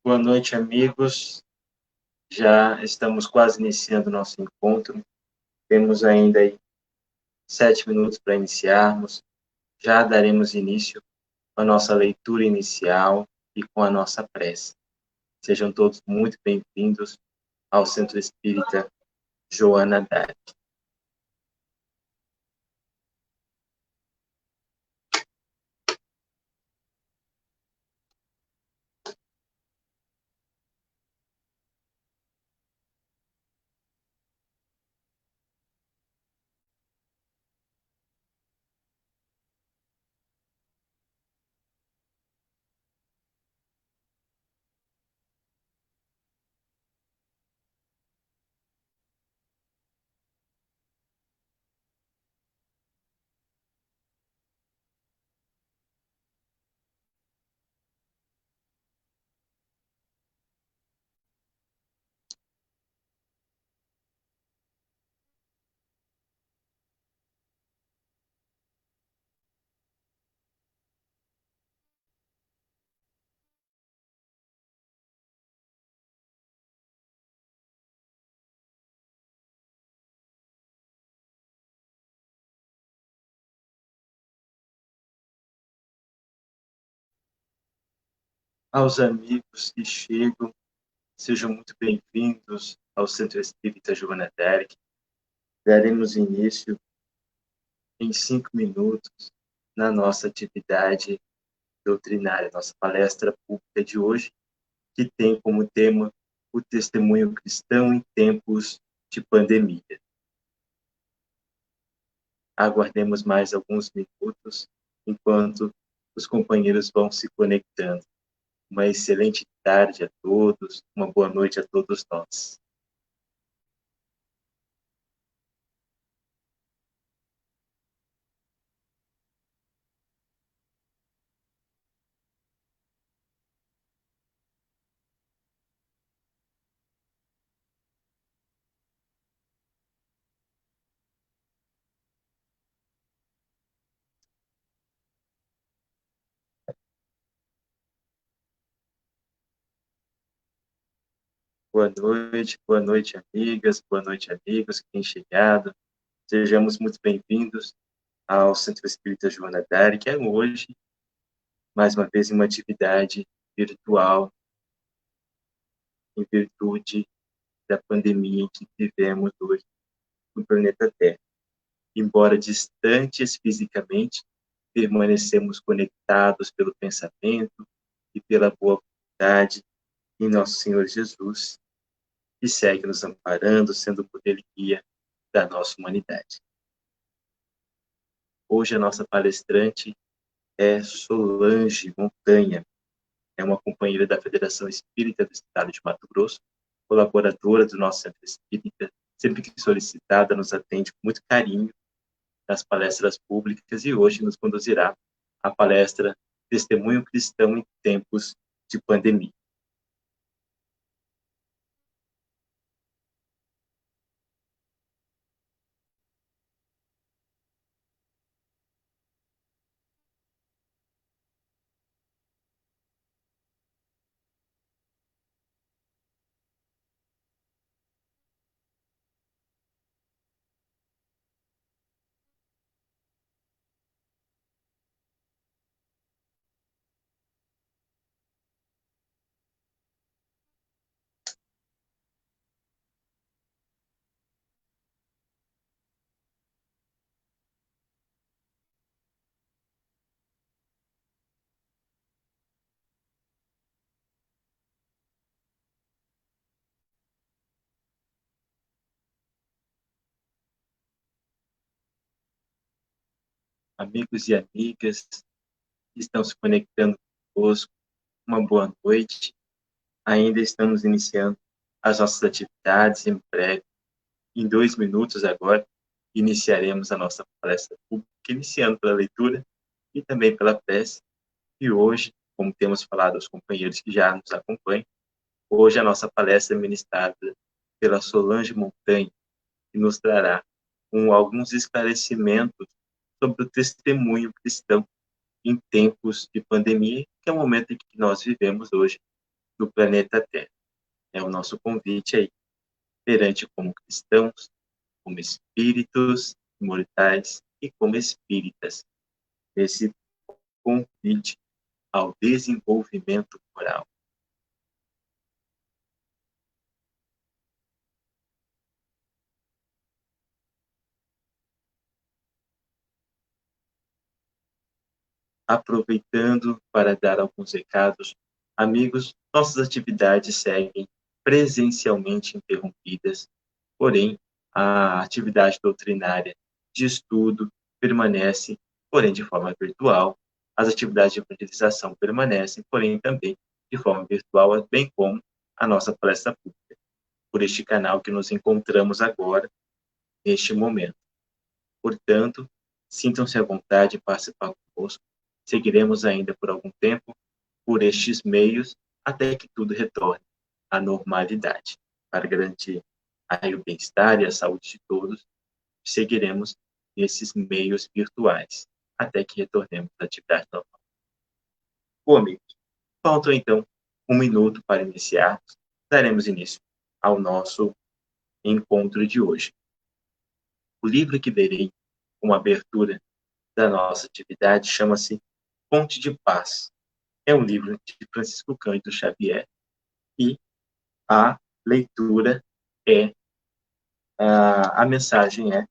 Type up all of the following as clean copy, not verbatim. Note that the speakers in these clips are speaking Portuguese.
Boa noite, amigos. Já estamos quase iniciando o nosso encontro. Temos ainda aí 7 minutos para iniciarmos. Já daremos início com a nossa leitura inicial e com a nossa prece. Sejam todos muito bem-vindos ao Centro Espírita Joana d'Arc. Aos amigos que chegam, sejam muito bem-vindos ao Centro Espírita Joana d'Arc. Daremos início em 5 minutos na nossa atividade doutrinária, nossa palestra pública de hoje, que tem como tema o testemunho cristão em tempos de pandemia. Aguardemos mais alguns minutos enquanto os companheiros vão se conectando. Uma excelente tarde a todos, uma boa noite a todos nós. Boa noite, amigas, boa noite, amigos que têm chegado. Sejamos muito bem-vindos ao Centro Espírita Joana d'Arc, que é hoje, mais uma vez, em uma atividade virtual, em virtude da pandemia que vivemos hoje no planeta Terra. Embora distantes fisicamente, permanecemos conectados pelo pensamento e pela boa vontade em nosso Senhor Jesus, que segue nos amparando, sendo o poder e guia da nossa humanidade. Hoje a nossa palestrante é Solange Montanha, é uma companheira da Federação Espírita do Estado de Mato Grosso, colaboradora do nosso Centro Espírita, sempre que solicitada, nos atende com muito carinho nas palestras públicas e hoje nos conduzirá à palestra Testemunho Cristão em Tempos de Pandemia. Amigos e amigas que estão se conectando conosco, uma boa noite. Ainda estamos iniciando as nossas atividades em breve. Em 2 minutos agora, iniciaremos a nossa palestra pública, iniciando pela leitura e também pela prece. E hoje, como temos falado aos companheiros que já nos acompanham, hoje a nossa palestra é ministrada pela Solange Montanha, que nos trará alguns esclarecimentos sobre o testemunho cristão em tempos de pandemia, que é o momento em que nós vivemos hoje, do planeta Terra. É o nosso convite aí, perante como cristãos, como espíritos imortais e como espíritas. Esse convite ao desenvolvimento moral. Aproveitando para dar alguns recados, amigos, nossas atividades seguem presencialmente interrompidas, porém, a atividade doutrinária de estudo permanece, porém, de forma virtual. As atividades de evangelização permanecem, porém, também de forma virtual, bem como a nossa palestra pública, por este canal que nos encontramos agora, neste momento. Portanto, sintam-se à vontade de participar conosco. Seguiremos ainda por algum tempo por estes meios até que tudo retorne à normalidade. Para garantir aí o bem-estar e a saúde de todos, seguiremos nesses meios virtuais até que retornemos à atividade normal. Bom, amigos, faltam então 1 minuto para iniciarmos. Daremos início ao nosso encontro de hoje. O livro que lerei como abertura da nossa atividade chama-se Fonte de Paz. É um livro de Francisco Cândido Xavier e a leitura é, a mensagem é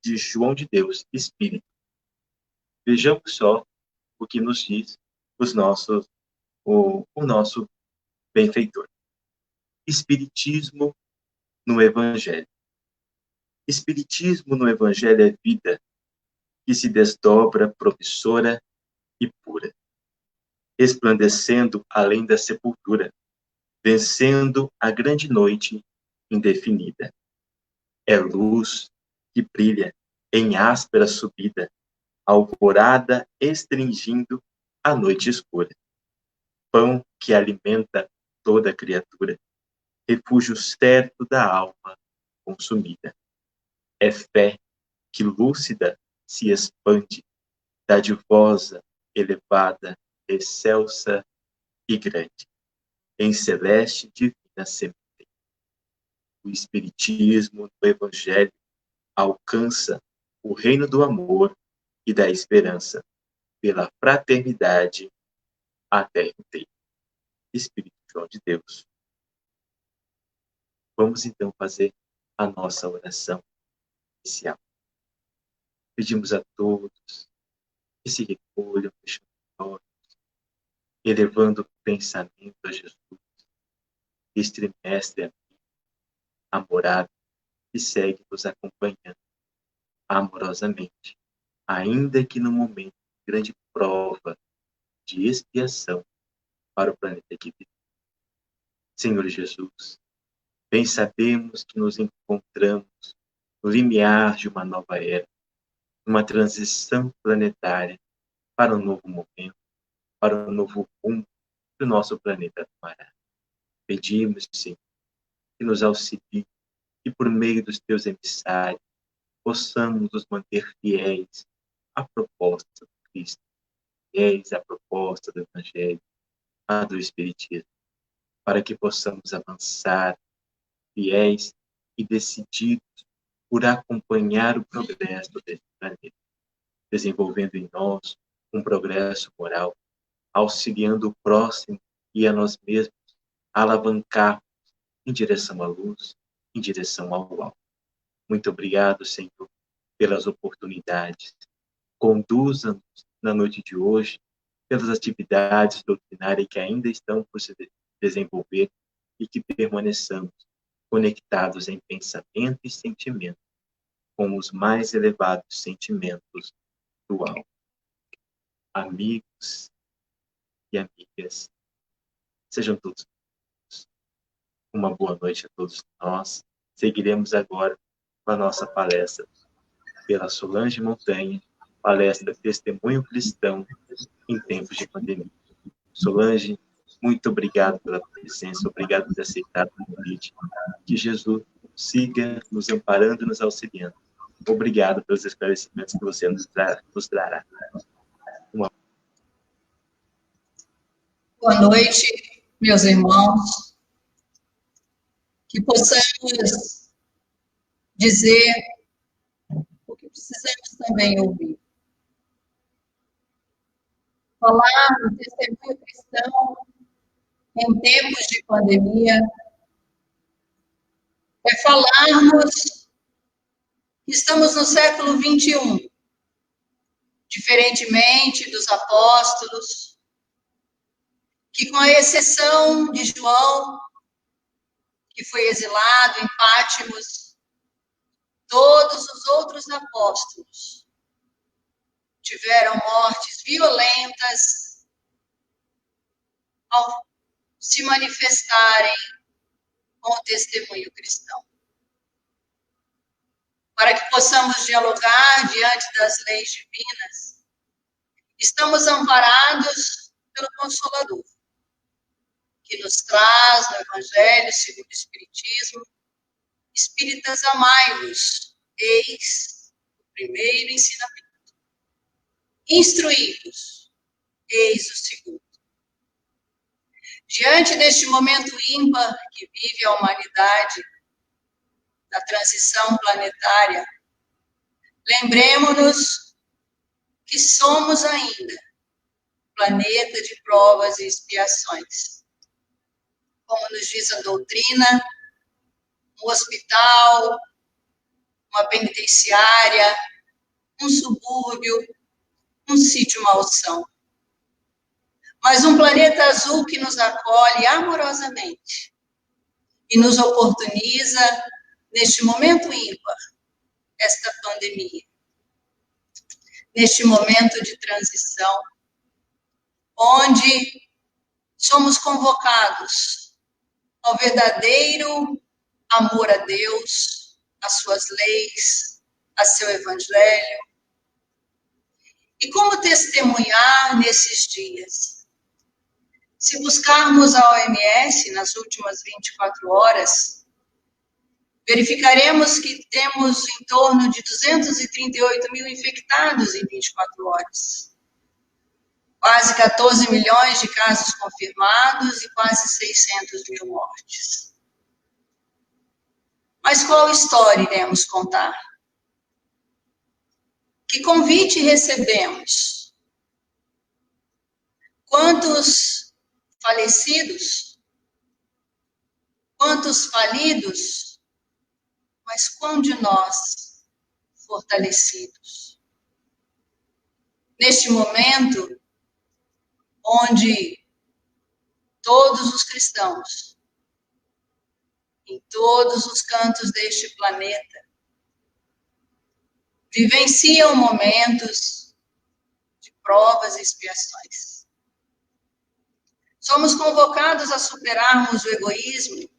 de João de Deus, Espírito. Vejamos só o que nos diz o nosso benfeitor. Espiritismo no Evangelho. Espiritismo no Evangelho é vida que se desdobra promissora e pura, resplandecendo além da sepultura, vencendo a grande noite indefinida. É luz que brilha em áspera subida, alvorada extinguindo a noite escura. Pão que alimenta toda criatura, refúgio certo da alma consumida. É fé que lúcida se expande, dadivosa, elevada, excelsa e grande, em celeste divina semente. O Espiritismo do Evangelho alcança o reino do amor e da esperança, pela fraternidade à terra inteira. Espírito João de Deus. Vamos então fazer a nossa oração inicial. Pedimos a todos que se recolham, fechando os olhos, elevando o pensamento a Jesus, este mestre amigo, amorado, que segue nos acompanhando amorosamente, ainda que no momento de grande prova de expiação para o planeta que vive. Senhor Jesus, bem sabemos que nos encontramos no limiar de uma nova era, uma transição planetária para um novo momento, para um novo rumo que o nosso planeta tomará. Pedimos, Senhor, que nos auxilie e por meio dos teus emissários possamos nos manter fiéis à proposta do Cristo, fiéis à proposta do Evangelho, à do Espiritismo, para que possamos avançar fiéis e decididos por acompanhar o progresso deste planeta, desenvolvendo em nós um progresso moral, auxiliando o próximo e a nós mesmos a alavancar em direção à luz, em direção ao alto. Muito obrigado, Senhor, pelas oportunidades. Conduza-nos na noite de hoje pelas atividades doutrinárias que ainda estão por se desenvolver e que permaneçamos conectados em pensamento e sentimento com os mais elevados sentimentos do alto. Amigos e amigas, sejam todos bem-vindos. Uma boa noite a todos nós. Seguiremos agora com a nossa palestra pela Solange Montanha, palestra Testemunho Cristão em Tempos de Pandemia. Solange, muito obrigado pela presença, obrigado por ter aceitado o convite. Que Jesus siga nos amparando e nos auxiliando. Obrigado pelos esclarecimentos que você nos dará. Boa noite, meus irmãos, que possamos dizer o que precisamos também ouvir. Falar no testemunho cristão em tempos de pandemia é falarmos que estamos no século 21, diferentemente dos apóstolos, que com a exceção de João, que foi exilado em Pátimos, todos os outros apóstolos tiveram mortes violentas ao se manifestarem com o testemunho cristão. Para que possamos dialogar diante das leis divinas, estamos amparados pelo Consolador, que nos traz no Evangelho segundo o Espiritismo: Espíritas, amai-vos, eis o primeiro ensinamento. Instruí-vos, eis o segundo. Diante deste momento ímpar que vive a humanidade, da transição planetária, lembremos-nos que somos ainda planeta de provas e expiações. Como nos diz a doutrina, um hospital, uma penitenciária, um subúrbio, um sítio malsão. Mas um planeta azul que nos acolhe amorosamente e nos oportuniza, neste momento ímpar, esta pandemia. Neste momento de transição, onde somos convocados ao verdadeiro amor a Deus, às suas leis, a seu evangelho. E como testemunhar nesses dias? Se buscarmos a OMS nas últimas 24 horas, verificaremos que temos em torno de 238 mil infectados em 24 horas. Quase 14 milhões de casos confirmados e quase 600 mil mortes. Mas qual história iremos contar? Que convite recebemos? Quantos falecidos? Quantos falidos? Mas quão de nós fortalecidos? Neste momento, onde todos os cristãos, em todos os cantos deste planeta, vivenciam momentos de provas e expiações. Somos convocados a superarmos o egoísmo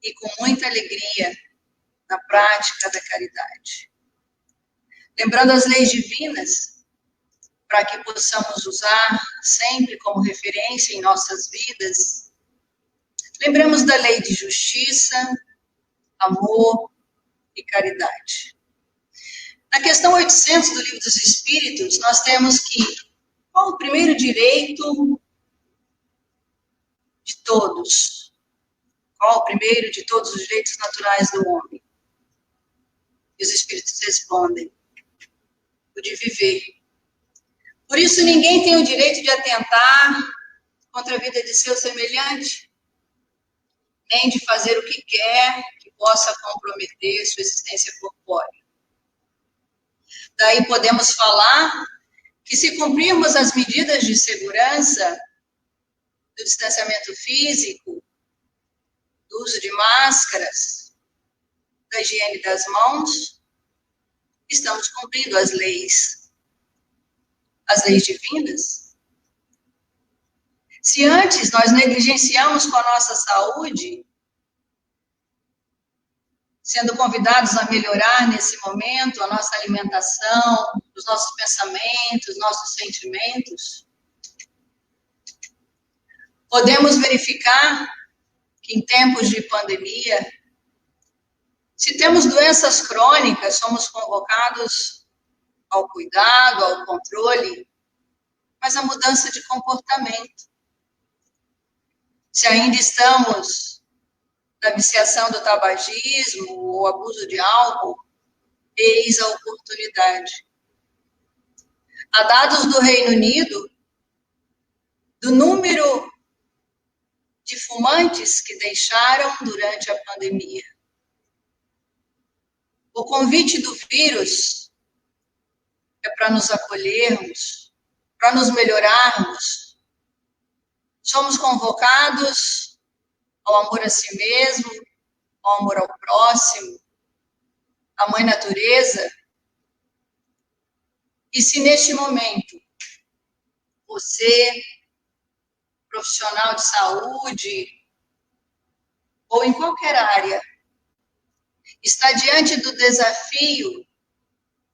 e com muita alegria na prática da caridade. Lembrando as leis divinas, para que possamos usar sempre como referência em nossas vidas, lembremos da lei de justiça, amor e caridade. Na questão 800 do Livro dos Espíritos, nós temos que qual o primeiro direito de todos? Qual o primeiro de todos os direitos naturais do homem? E os Espíritos respondem: o de viver. Por isso, ninguém tem o direito de atentar contra a vida de seu semelhante, nem de fazer o que quer que possa comprometer sua existência corpórea. Daí podemos falar que, se cumprirmos as medidas de segurança do distanciamento físico, do uso de máscaras, da higiene das mãos, estamos cumprindo as leis divinas. Se antes nós negligenciamos com a nossa saúde, sendo convidados a melhorar nesse momento a nossa alimentação, os nossos pensamentos, nossos sentimentos, podemos verificar que em tempos de pandemia, se temos doenças crônicas, somos convocados ao cuidado, ao controle, mas a mudança de comportamento. Se ainda estamos na viciação do tabagismo ou abuso de álcool, eis a oportunidade. Há dados do Reino Unido do número de fumantes que deixaram durante a pandemia. O convite do vírus é para nos acolhermos, para nos melhorarmos. Somos convocados ao amor a si mesmo, ao amor ao próximo, à mãe natureza. E se neste momento você, profissional de saúde, ou em qualquer área, está diante do desafio,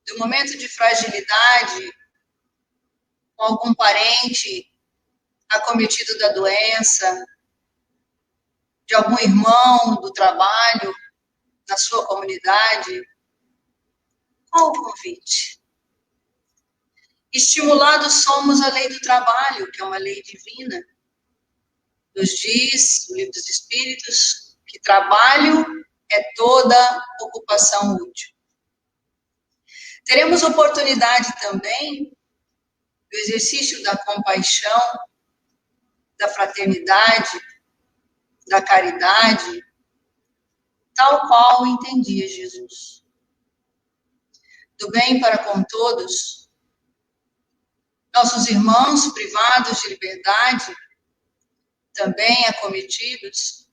do momento de fragilidade, com algum parente acometido da doença, de algum irmão do trabalho, na sua comunidade, qual o convite? Estimulados somos a lei do trabalho, que é uma lei divina. Nos diz, o Livro dos Espíritos, que trabalho é toda ocupação útil. Teremos oportunidade também do exercício da compaixão, da fraternidade, da caridade, tal qual entendia Jesus. Do bem para com todos, nossos irmãos privados de liberdade, também acometidos,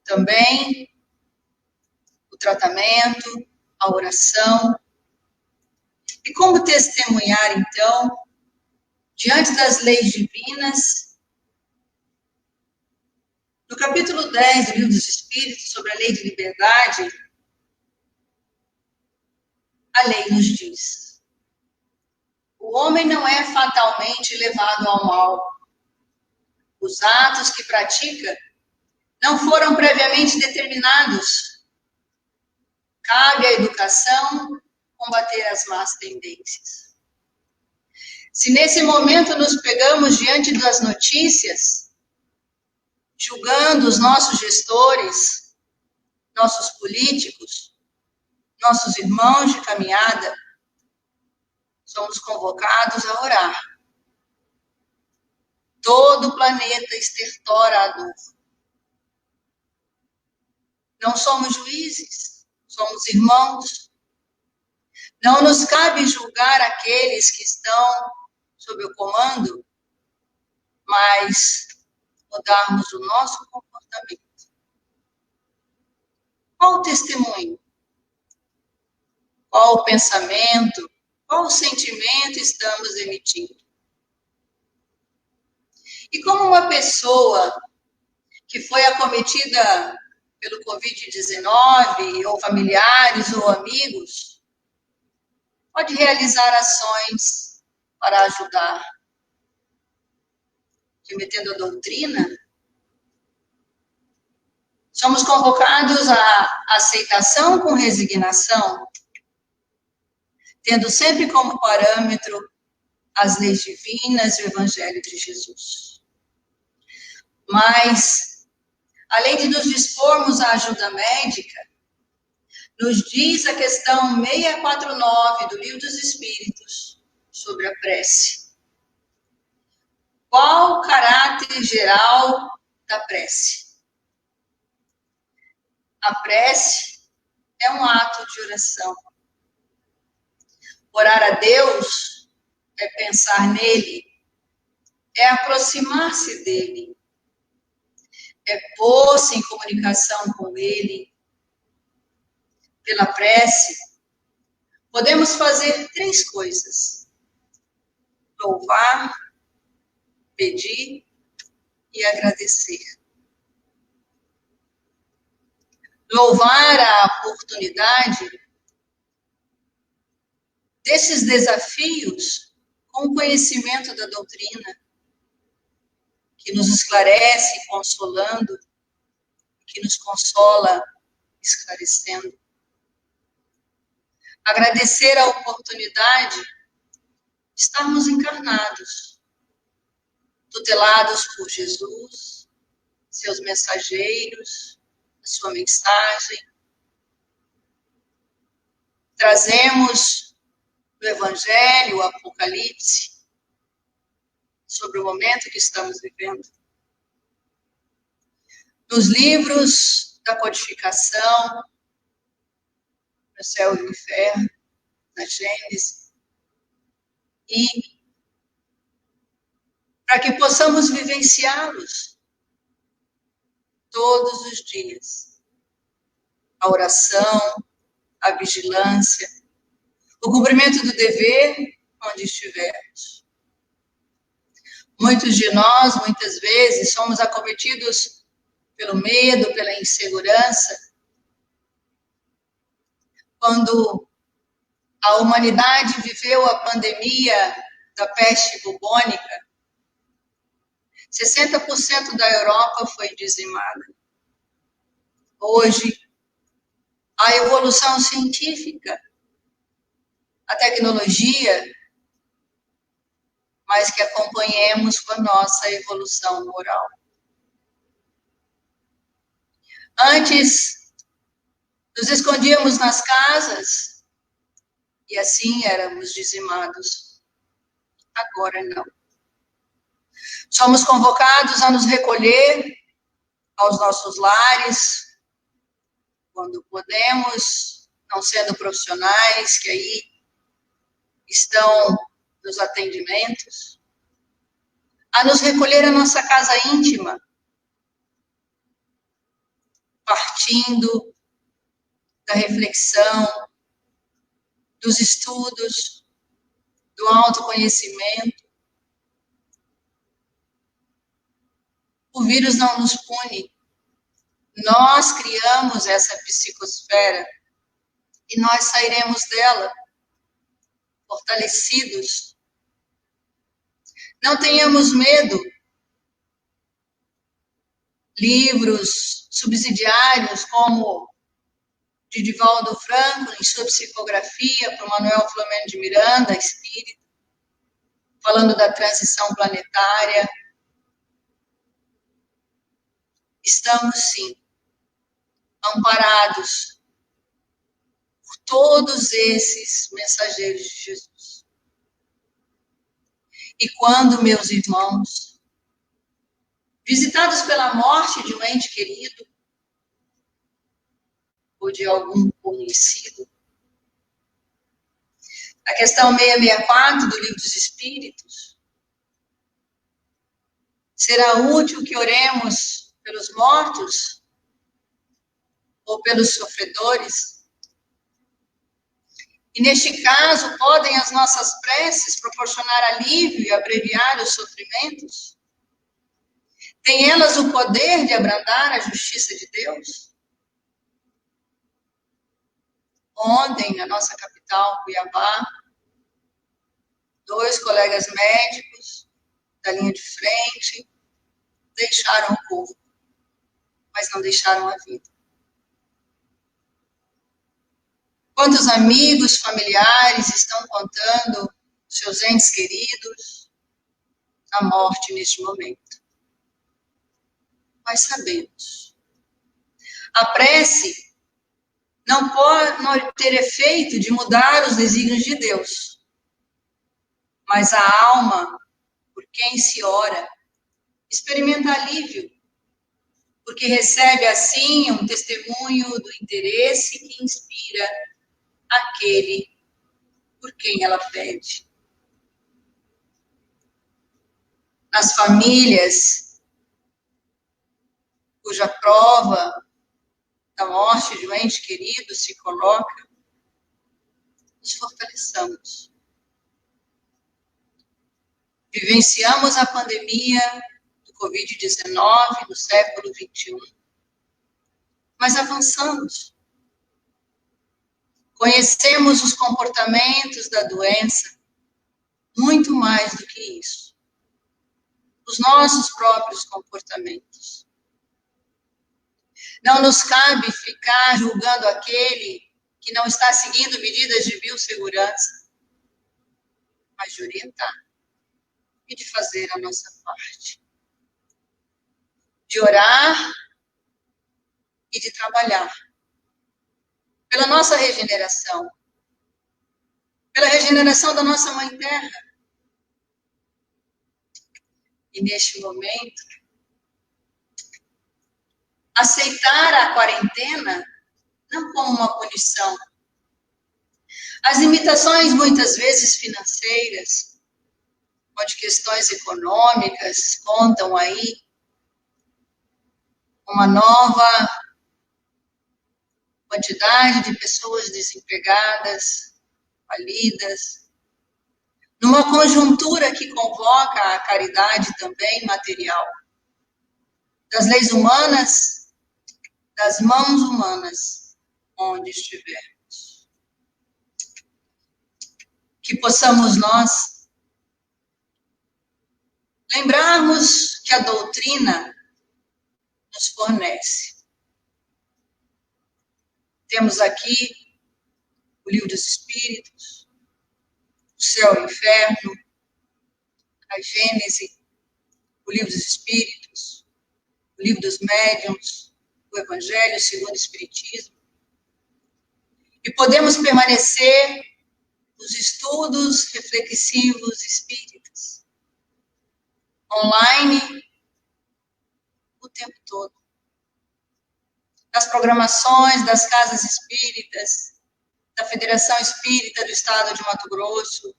também o tratamento, a oração. E como testemunhar, então, diante das leis divinas? No capítulo 10 do Livro dos Espíritos, sobre a lei de liberdade, a lei nos diz: o homem não é fatalmente levado ao mal. Os atos que pratica não foram previamente determinados. Cabe à educação combater as más tendências. Se nesse momento nos pegamos diante das notícias, julgando os nossos gestores, nossos políticos, nossos irmãos de caminhada, somos convocados a orar. Todo o planeta estertora a dor. Não somos juízes, somos irmãos. Não nos cabe julgar aqueles que estão sob o comando, mas mudarmos o nosso comportamento. Qual o testemunho? Qual o pensamento? Qual o sentimento estamos emitindo? E como uma pessoa que foi acometida pelo Covid-19, ou familiares ou amigos, pode realizar ações para ajudar? Remetendo a doutrina, somos convocados à aceitação com resignação, tendo sempre como parâmetro as leis divinas e o Evangelho de Jesus. Mas, além de nos dispormos à ajuda médica, nos diz a questão 649 do Livro dos Espíritos sobre a prece. Qual o caráter geral da prece? A prece é um ato de oração. Orar a Deus é pensar nele, é aproximar-se dele, é pôr-se em comunicação com ele. Pela prece, podemos fazer 3 coisas: louvar, pedir e agradecer. Louvar a oportunidade desses desafios com o conhecimento da doutrina, que nos esclarece consolando, que nos consola esclarecendo. Agradecer a oportunidade de estarmos encarnados, tutelados por Jesus, seus mensageiros, a sua mensagem. Trazemos do Evangelho, o Apocalipse, sobre o momento que estamos vivendo. Nos livros da codificação, no céu e no inferno, na Gênesis, e para que possamos vivenciá-los todos os dias. A oração, a vigilância, o cumprimento do dever onde estivermos. Muitos de nós, muitas vezes, somos acometidos pelo medo, pela insegurança. Quando a humanidade viveu a pandemia da peste bubônica, 60% da Europa foi dizimada. Hoje, a evolução científica, a tecnologia, mas que acompanhemos com a nossa evolução moral. Antes, nos escondíamos nas casas e assim éramos dizimados. Agora não. Somos convocados a nos recolher aos nossos lares, quando podemos, não sendo profissionais que aí estão nos atendimentos, a nos recolher à nossa casa íntima, partindo da reflexão, dos estudos, do autoconhecimento. O vírus não nos pune. Nós criamos essa psicosfera e nós sairemos dela fortalecidos. Não tenhamos medo. Livros subsidiários como de Divaldo Franco, em sua psicografia, para o Manuel Flamengo de Miranda, espírita, falando da transição planetária. Estamos, sim, amparados por todos esses mensageiros de Jesus. E quando, meus irmãos, visitados pela morte de um ente querido, ou de algum conhecido, a questão 664 do Livro dos Espíritos, será útil que oremos pelos mortos ou pelos sofredores? E neste caso, podem as nossas preces proporcionar alívio e abreviar os sofrimentos? Têm elas o poder de abrandar a justiça de Deus? Ontem, na nossa capital, Cuiabá, 2 colegas médicos da linha de frente deixaram o corpo, mas não deixaram a vida. Quantos amigos, familiares estão contando seus entes queridos na morte neste momento? Mas sabemos. A prece não pode ter efeito de mudar os desígnios de Deus, mas a alma, por quem se ora, experimenta alívio, porque recebe assim um testemunho do interesse que inspira aquele por quem ela pede. Nas famílias cuja prova da morte de um ente querido se coloca, nos fortaleçamos. Vivenciamos a pandemia do Covid-19 no século XXI, mas avançamos. Conhecemos os comportamentos da doença, muito mais do que isso. Os nossos próprios comportamentos. Não nos cabe ficar julgando aquele que não está seguindo medidas de biossegurança, mas de orientar e de fazer a nossa parte. De orar e de trabalhar pela nossa regeneração, pela regeneração da nossa Mãe Terra. E neste momento, aceitar a quarentena não como uma punição. As limitações, muitas vezes financeiras, onde questões econômicas contam aí uma nova quantidade de pessoas desempregadas, falidas, numa conjuntura que convoca a caridade também material, das leis humanas, das mãos humanas, onde estivermos. Que possamos nós lembrarmos que a doutrina nos fornece. Temos aqui o Livro dos Espíritos, o Céu e o Inferno, a Gênese, o Livro dos Espíritos, o Livro dos Médiuns, o Evangelho segundo o Espiritismo. E podemos permanecer nos estudos reflexivos espíritas, online, o tempo todo. Nas programações das casas espíritas, da Federação Espírita do Estado de Mato Grosso,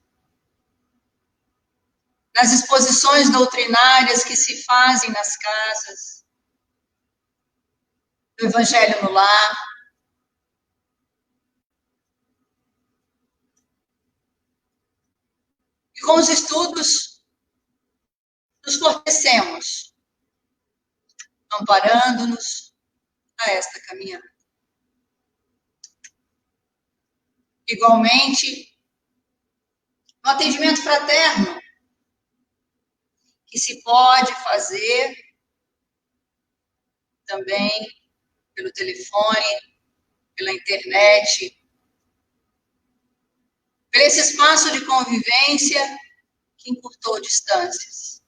nas exposições doutrinárias que se fazem nas casas, do Evangelho no Lar. E com os estudos, nos fortalecemos, amparando-nos a esta caminhada. Igualmente, no atendimento fraterno, que se pode fazer também pelo telefone, pela internet, por esse espaço de convivência que encurtou distâncias.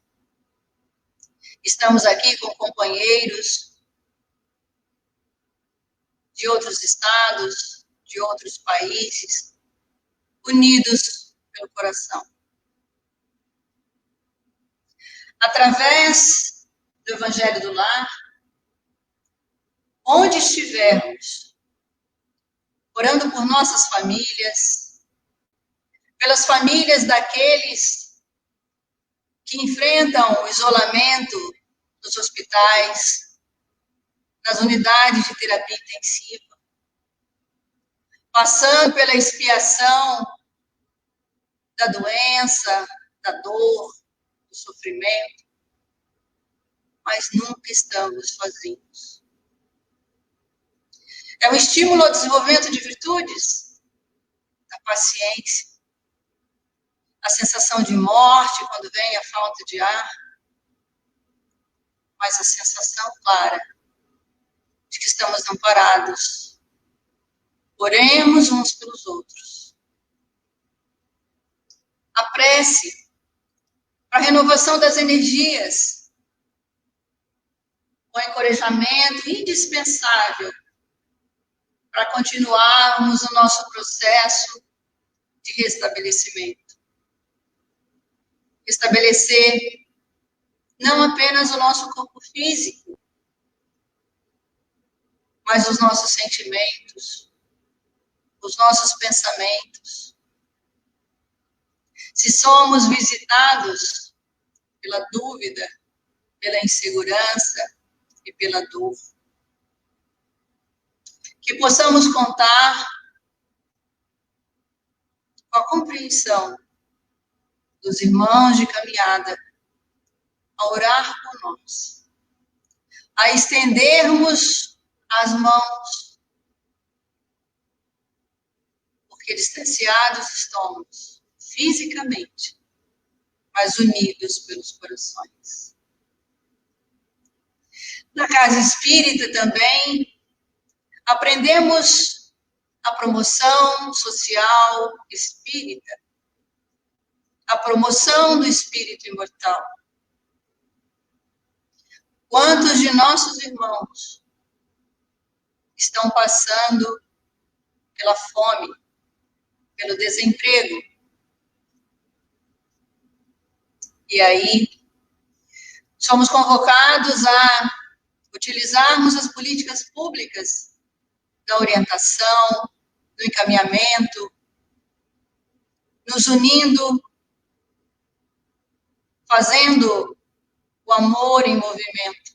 Estamos aqui com companheiros de outros estados, de outros países, unidos pelo coração. Através do Evangelho do Lar, onde estivermos, orando por nossas famílias, pelas famílias daqueles que enfrentam o isolamento nos hospitais, nas unidades de terapia intensiva, passando pela expiação da doença, da dor, do sofrimento, mas nunca estamos sozinhos. É um estímulo ao desenvolvimento de virtudes, da paciência, a sensação de morte quando vem a falta de ar, mas a sensação clara de que estamos amparados. Oremos uns pelos outros. A prece para a renovação das energias, o encorajamento indispensável para continuarmos o nosso processo de restabelecimento. Restabelecer não apenas o nosso corpo físico, mas os nossos sentimentos, os nossos pensamentos. Se somos visitados pela dúvida, pela insegurança e pela dor, que possamos contar com a compreensão dos irmãos de caminhada, a orar por nós, a estendermos as mãos, porque distanciados estamos fisicamente, mas unidos pelos corações. Na casa espírita também, aprendemos a promoção social espírita, a promoção do espírito imortal. Quantos de nossos irmãos estão passando pela fome, pelo desemprego? E aí, somos convocados a utilizarmos as políticas públicas da orientação, do encaminhamento, nos unindo, fazendo o amor em movimento.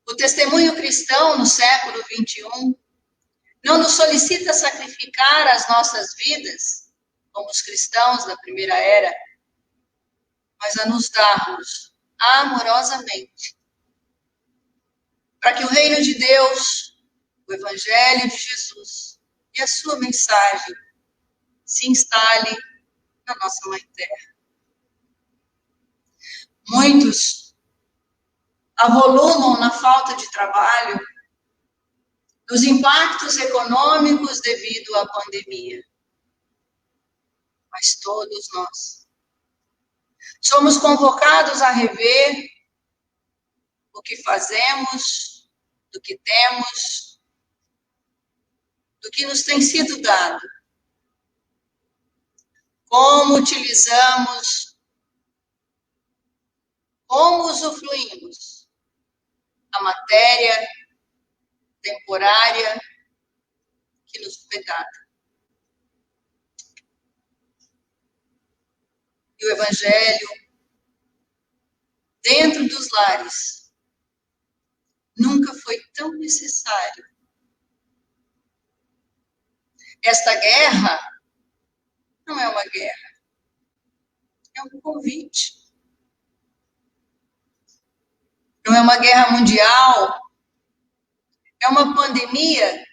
O testemunho cristão no século XXI não nos solicita sacrificar as nossas vidas, como os cristãos da primeira era, mas a nos darmos amorosamente, para que o reino de Deus, o Evangelho de Jesus e a sua mensagem se instale na nossa Mãe Terra. Muitos avolumam na falta de trabalho, nos impactos econômicos devido à pandemia. Mas todos nós somos convocados a rever o que fazemos, do que temos, do que nos tem sido dado. Como utilizamos, como usufruímos a matéria temporária que nos foi dada. E o Evangelho, dentro dos lares, nunca foi tão necessário. Esta guerra não é uma guerra, é um convite. Não é uma guerra mundial, é uma pandemia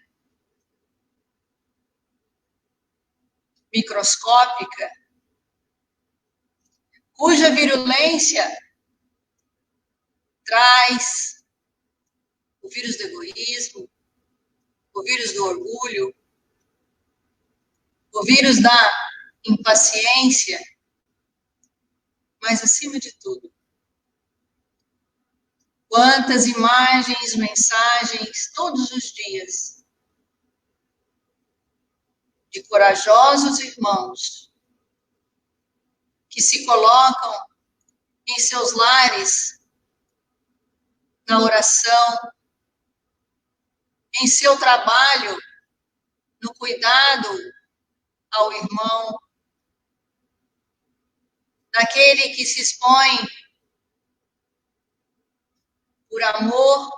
microscópica, cuja virulência traz o vírus do egoísmo, o vírus do orgulho, o vírus da impaciência, mas, acima de tudo, quantas imagens, mensagens, todos os dias, de corajosos irmãos que se colocam em seus lares, na oração, em seu trabalho, no cuidado ao irmão, naquele que se expõe por amor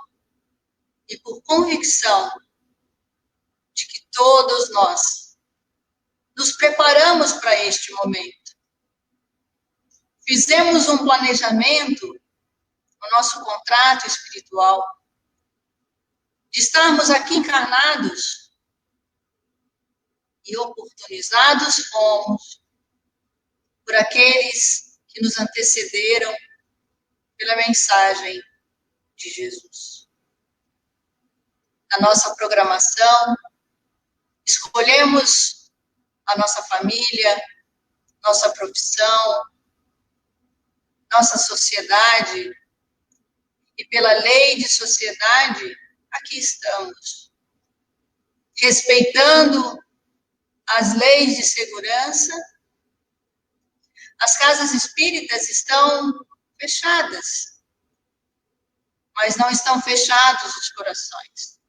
e por convicção de que todos nós nos preparamos para este momento. Fizemos um planejamento no nosso contrato espiritual de estarmos aqui encarnados e oportunizados fomos por aqueles que nos antecederam pela mensagem de Jesus. Na nossa programação, escolhemos a nossa família, nossa profissão, nossa sociedade, e pela lei de sociedade, aqui estamos, respeitando as leis de segurança. As casas espíritas estão fechadas, mas não estão fechados os corações.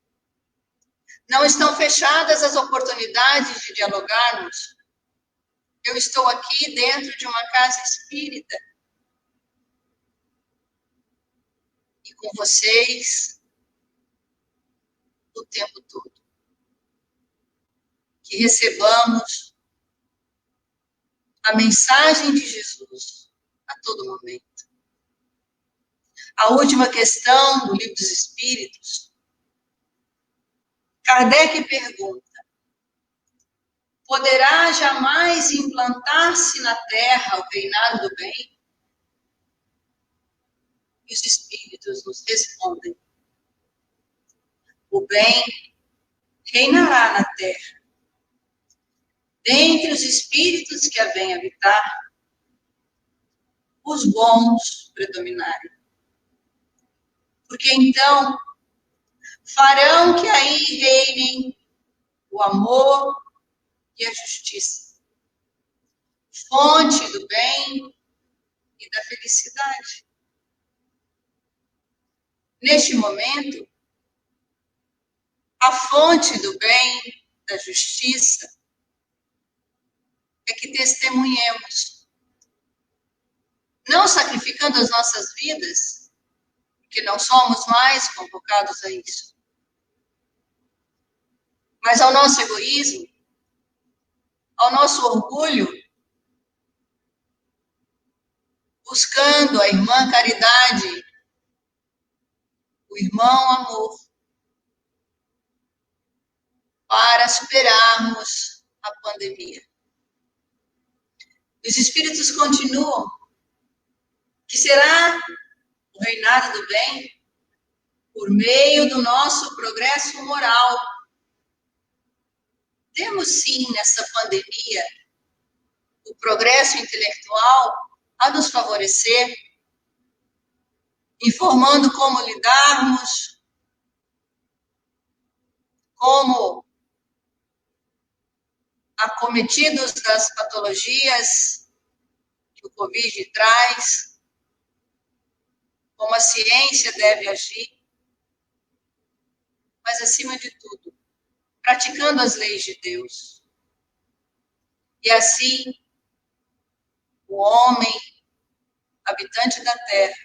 Não estão fechadas as oportunidades de dialogarmos. Eu estou aqui dentro de uma casa espírita. E com vocês o tempo todo. Que recebamos a mensagem de Jesus a todo momento. A última questão do Livro dos Espíritos, Kardec pergunta: poderá jamais implantar-se na Terra o reinado do bem? E os Espíritos nos respondem: o bem reinará na Terra, dentre os espíritos que a vêm habitar, os bons predominarem. Porque então farão que aí reinem o amor e a justiça, fonte do bem e da felicidade. Neste momento, a fonte do bem, da justiça, é que testemunhemos, não sacrificando as nossas vidas, porque não somos mais convocados a isso, mas ao nosso egoísmo, ao nosso orgulho, buscando a irmã caridade, o irmão amor, para superarmos a pandemia. Os espíritos continuam que será o reinado do bem por meio do nosso progresso moral. Temos sim nessa pandemia o progresso intelectual a nos favorecer, informando como lidarmos, como acometidos das patologias que o Covid traz, como a ciência deve agir, mas acima de tudo, praticando as leis de Deus. E assim, o homem, habitante da terra,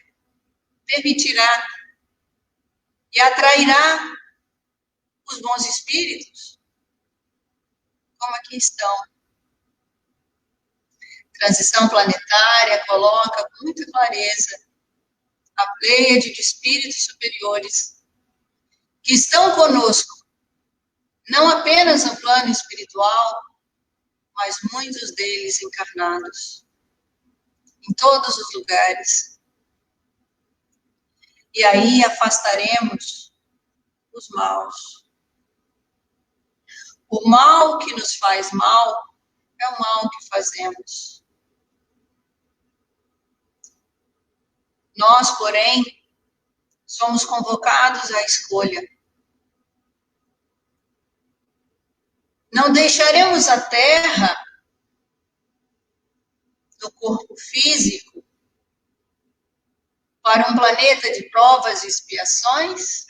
permitirá e atrairá os bons espíritos, como aqui estão. Transição planetária coloca com muita clareza a pleiade de espíritos superiores que estão conosco, não apenas no plano espiritual, mas muitos deles encarnados, em todos os lugares. E aí afastaremos os maus. O mal que nos faz mal é o mal que fazemos. Nós, porém, somos convocados à escolha. Não deixaremos a Terra, no corpo físico, para um planeta de provas e expiações?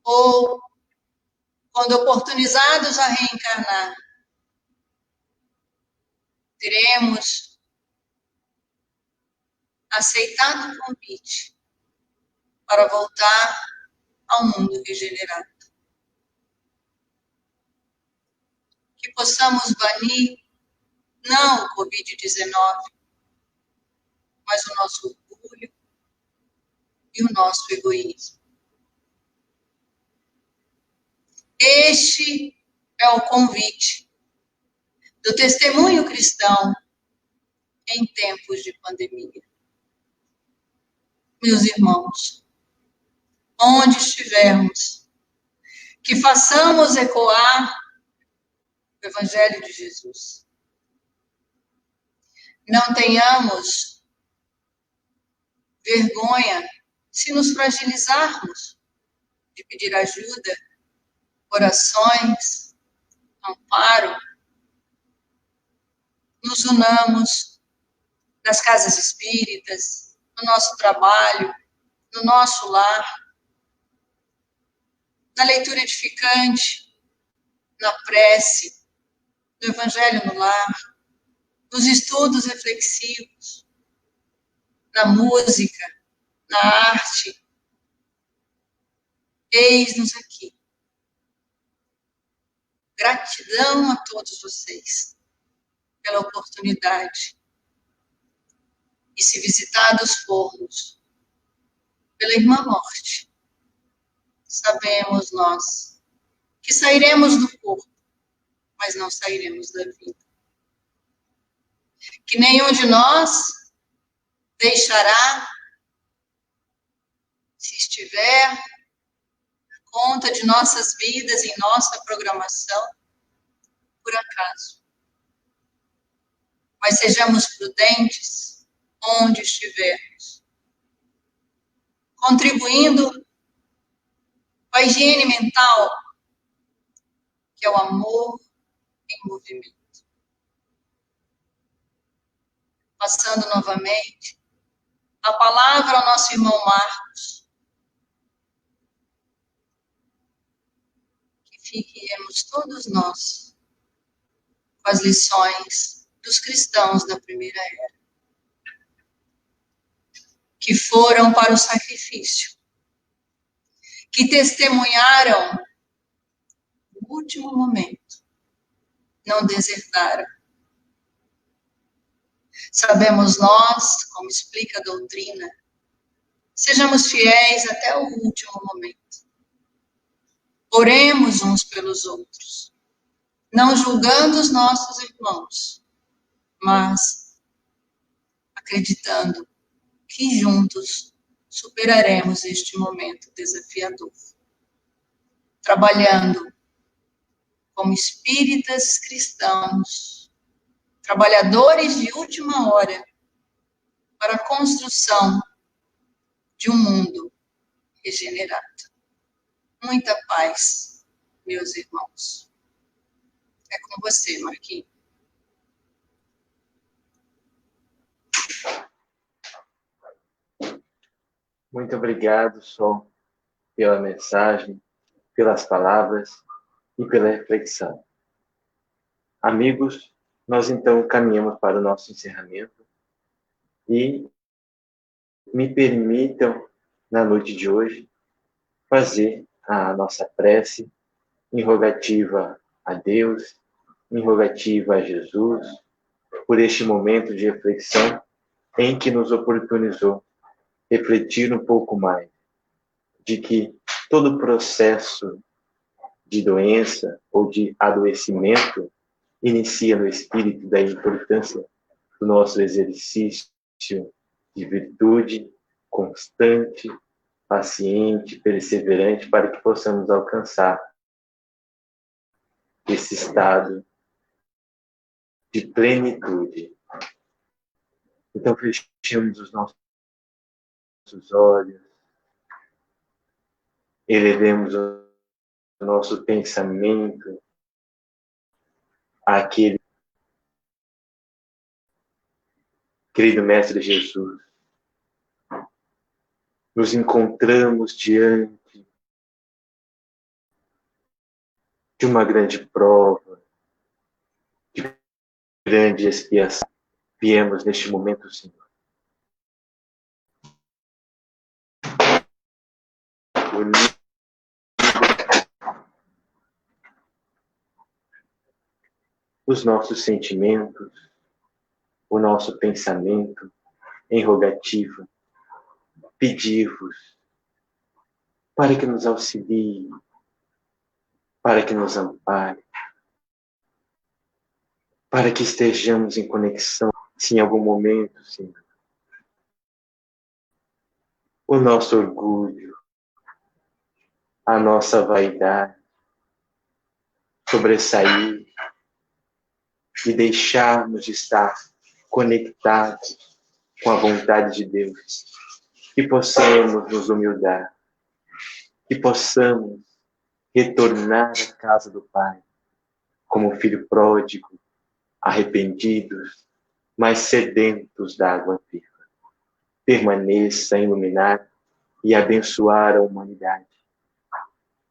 Ou, quando oportunizados a reencarnar, teremos aceitado o convite para voltar ao mundo regenerado? Que possamos banir não o Covid-19, mas o nosso orgulho e o nosso egoísmo. Este é o convite do testemunho cristão em tempos de pandemia. Meus irmãos, onde estivermos, que façamos ecoar o Evangelho de Jesus. Não tenhamos vergonha se nos fragilizarmos de pedir ajuda, orações, amparo. Nos unamos nas casas espíritas, no nosso trabalho, no nosso lar, na leitura edificante, na prece, no Evangelho no lar, nos estudos reflexivos, na música, na arte. Eis-nos aqui. Gratidão a todos vocês pela oportunidade. E se visitados formos pela Irmã Morte, sabemos nós que sairemos do corpo, mas não sairemos da vida. Que nenhum de nós deixará, se estiver na conta de nossas vidas, em nossa programação, por acaso. Mas sejamos prudentes onde estivermos, contribuindo com a higiene mental, que é o amor em movimento. Passando novamente a palavra ao nosso irmão Marcos, que fiquemos todos nós com as lições dos cristãos da primeira era, que foram para o sacrifício, que testemunharam no último momento, não desertaram. Sabemos nós, como explica a doutrina, sejamos fiéis até o último momento. Oremos uns pelos outros, não julgando os nossos irmãos, mas acreditando que juntos superaremos este momento desafiador. Trabalhando como espíritas cristãos, trabalhadores de última hora, para a construção de um mundo regenerado. Muita paz, meus irmãos. É com você, Marquinhos. Muito obrigado, Sol, pela mensagem, pelas palavras e pela reflexão. Amigos, nós então caminhamos para o nosso encerramento e me permitam, na noite de hoje, fazer a nossa prece em rogativa a Deus, em rogativa a Jesus, por este momento de reflexão em que nos oportunizou refletir um pouco mais de que todo processo de doença ou de adoecimento inicia no espírito, da importância do nosso exercício de virtude constante, paciente, perseverante, para que possamos alcançar esse estado de plenitude. Então, fechemos os nossos olhos, elevemos o nosso pensamento àquele querido Mestre Jesus. Nos encontramos diante de uma grande prova, de grande expiação. Viemos neste momento, Senhor, unir os nossos sentimentos, o nosso pensamento em rogativa, pedir-vos para que nos auxilie, para que nos ampare, para que estejamos em conexão, se em algum momento, Senhor, o nosso orgulho, a nossa vaidade sobressair e deixarmos de estar conectados com a vontade de Deus, que possamos nos humildar, que possamos retornar à casa do Pai, como filho pródigo, arrependidos, mas sedentos da água viva. Permaneça a iluminar e abençoar a humanidade.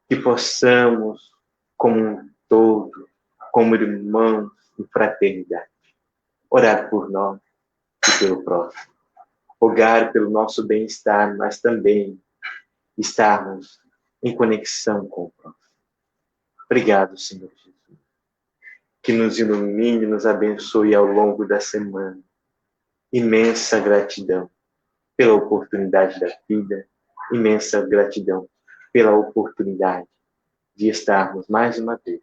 Que possamos, como um todo, como irmãos em fraternidade, orar por nós e pelo próximo. Rogar pelo nosso bem-estar, mas também estarmos em conexão com o próximo. Obrigado, Senhor Jesus. Que nos ilumine, nos abençoe ao longo da semana. Imensa gratidão pela oportunidade da vida, imensa gratidão pela oportunidade de estarmos mais uma vez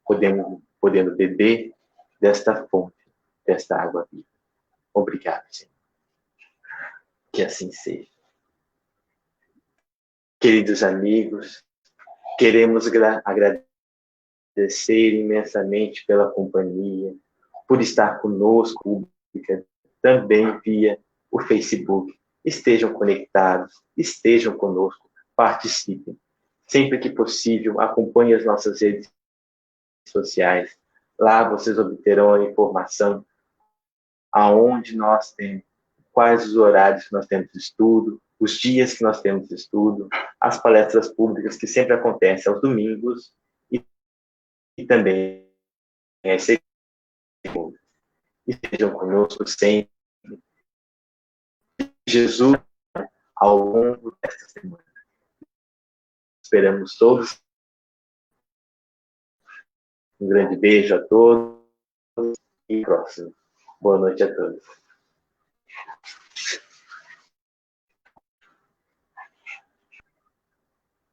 podendo beber desta fonte, desta água viva. Obrigado, Senhor. Que assim seja. Queridos amigos, queremos agradecer agradecer imensamente pela companhia, por estar conosco, também via o Facebook. Estejam conectados, estejam conosco, participem. Sempre que possível, acompanhem as nossas redes sociais. Lá vocês obterão a informação aonde nós temos, quais os horários que nós temos de estudo, os dias que nós temos de estudo, as palestras públicas que sempre acontecem aos domingos e também às segundas. Estejam conosco sempre. Jesus, ao longo desta semana. Esperamos todos. Um grande beijo a todos e próximo. Boa noite a todos.